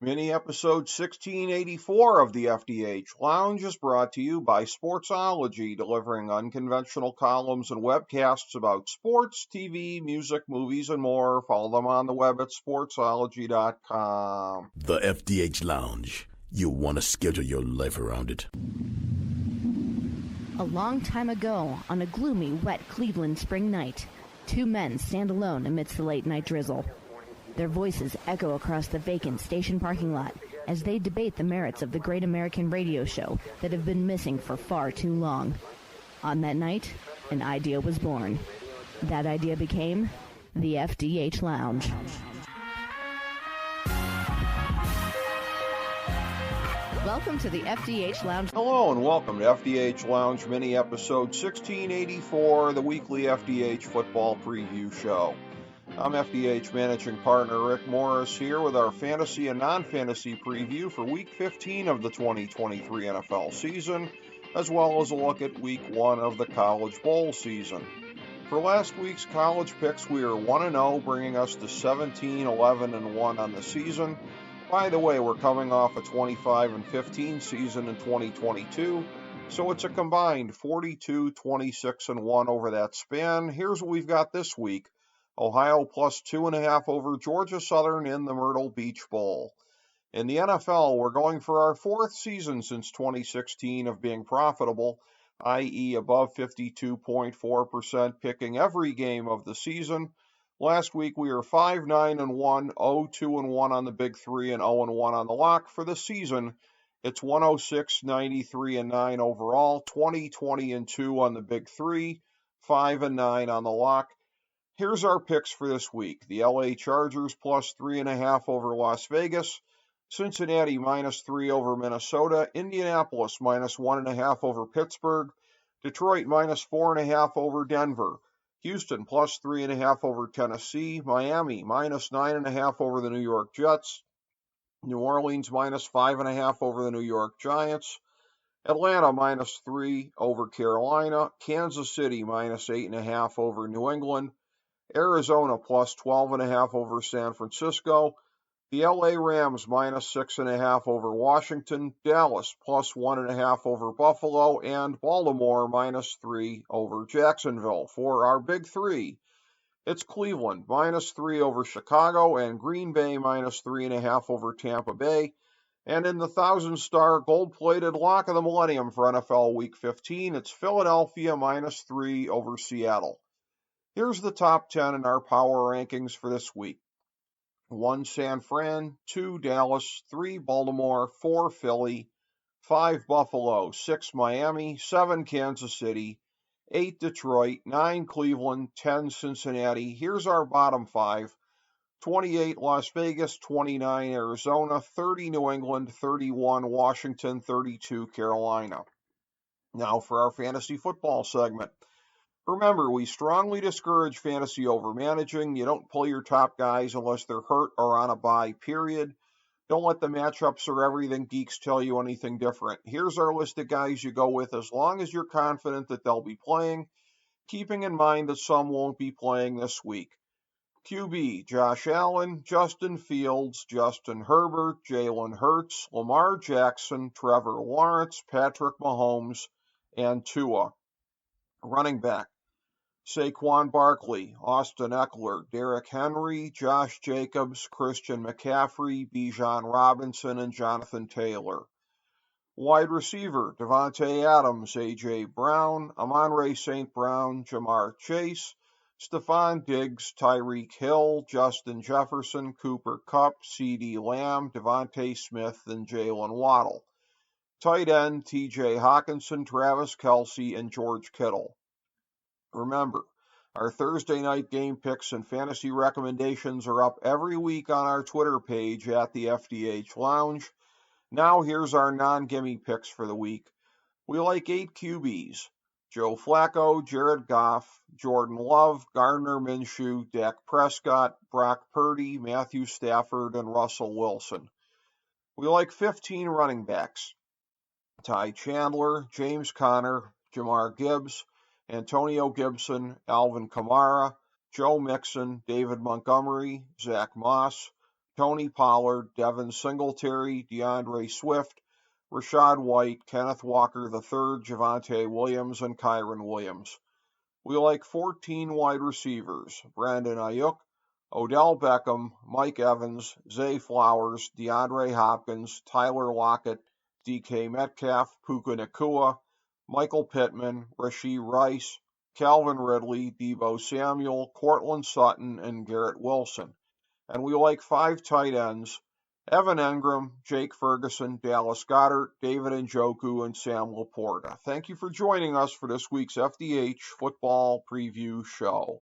Mini episode 1684 of the FDH Lounge is brought to you by Sportsology, delivering unconventional columns and webcasts about sports, TV, music, movies, and more. Follow them on the web at sportsology.com. The FDH Lounge. You want to schedule your life around it. A long time ago, on a gloomy, wet Cleveland spring night, two men stand alone amidst the late-night drizzle. Their voices echo across the vacant station parking lot as they debate the merits of the great American radio show that have been missing for far too long. On that night, an idea was born. That idea became the FDH Lounge. Welcome to the FDH Lounge. Hello and welcome to FDH Lounge mini episode 1684, the weekly FDH football preview show. I'm FDH Managing Partner Rick Morris here with our fantasy and non-fantasy preview for Week 15 of the 2023 NFL season, as well as a look at Week 1 of the College Bowl season. For last week's college picks, we are 1-0, bringing us to 17-11-1 on the season. By the way, we're coming off a 25-15 season in 2022, so it's a combined 42-26-1 over that span. Here's what we've got this week. Ohio plus 2.5 over Georgia Southern in the Myrtle Beach Bowl. In the NFL, we're going for our fourth season since 2016 of being profitable, i.e. above 52.4%, picking every game of the season. Last week we were 5-9-1, 0-2-1 on the Big Three, and 0-1 on the lock. For the season, it's 106, 93-9 overall, 20-20-2 on the Big Three, 5-9 on the lock. Here's our picks for this week. The LA Chargers plus 3.5 over Las Vegas. Cincinnati minus 3 over Minnesota. Indianapolis minus 1.5 over Pittsburgh. Detroit minus 4.5 over Denver. Houston plus 3.5 over Tennessee. Miami minus 9.5 over the New York Jets. New Orleans minus 5.5 over the New York Giants. Atlanta minus 3 over Carolina. Kansas City minus 8.5 over New England. Arizona plus 12.5 over San Francisco. The LA Rams minus 6.5 over Washington. Dallas plus 1.5 over Buffalo. And Baltimore minus 3 over Jacksonville. For our Big Three, it's Cleveland minus 3 over Chicago and Green Bay minus 3.5 over Tampa Bay. And in the 1,000-star gold-plated lock of the millennium for NFL Week 15, it's Philadelphia minus 3 over Seattle. Here's the top 10 in our power rankings for this week. 1 San Fran, 2 Dallas, 3 Baltimore, 4 Philly, 5 Buffalo, 6 Miami, 7 Kansas City, 8 Detroit, 9 Cleveland, 10 Cincinnati. Here's our bottom 5. 28 Las Vegas, 29 Arizona, 30 New England, 31 Washington, 32 Carolina. Now for our fantasy football segment. Remember, we strongly discourage fantasy overmanaging. You don't pull your top guys unless they're hurt or on a bye, period. Don't let the matchups or everything geeks tell you anything different. Here's our list of guys you go with as long as you're confident that they'll be playing, keeping in mind that some won't be playing this week. QB, Josh Allen, Justin Fields, Justin Herbert, Jalen Hurts, Lamar Jackson, Trevor Lawrence, Patrick Mahomes, and Tua. Running back, Saquon Barkley, Austin Eckler, Derrick Henry, Josh Jacobs, Christian McCaffrey, Bijan Robinson, and Jonathan Taylor. Wide receiver, Devontae Adams, A.J. Brown, Amon-Ra St. Brown, Jamar Chase, Stephon Diggs, Tyreek Hill, Justin Jefferson, Cooper Kupp, CeeDee Lamb, Devontae Smith, and Jalen Waddle. Tight end, T.J. Hawkinson, Travis Kelce, and George Kittle. Remember, our Thursday night game picks and fantasy recommendations are up every week on our Twitter page at the FDH Lounge. Now here's our non-gimme picks for the week. We like 8 QBs. Joe Flacco, Jared Goff, Jordan Love, Gardner Minshew, Dak Prescott, Brock Purdy, Matthew Stafford, and Russell Wilson. We like 15 running backs. Ty Chandler, James Conner, Jamar Gibbs, Antonio Gibson, Alvin Kamara, Joe Mixon, David Montgomery, Zach Moss, Tony Pollard, Devin Singletary, DeAndre Swift, Rashad White, Kenneth Walker III, Javonte Williams, and Kyron Williams. We like 14 wide receivers: Brandon Ayuk, Odell Beckham, Mike Evans, Zay Flowers, DeAndre Hopkins, Tyler Lockett, DK Metcalf, Puka Nacua, Michael Pittman, Rashee Rice, Calvin Ridley, Deebo Samuel, Courtland Sutton, and Garrett Wilson. And we like 5 tight ends: Evan Engram, Jake Ferguson, Dallas Goedert, David Njoku, and Sam Laporta. Thank you for joining us for this week's FDH Football Preview Show.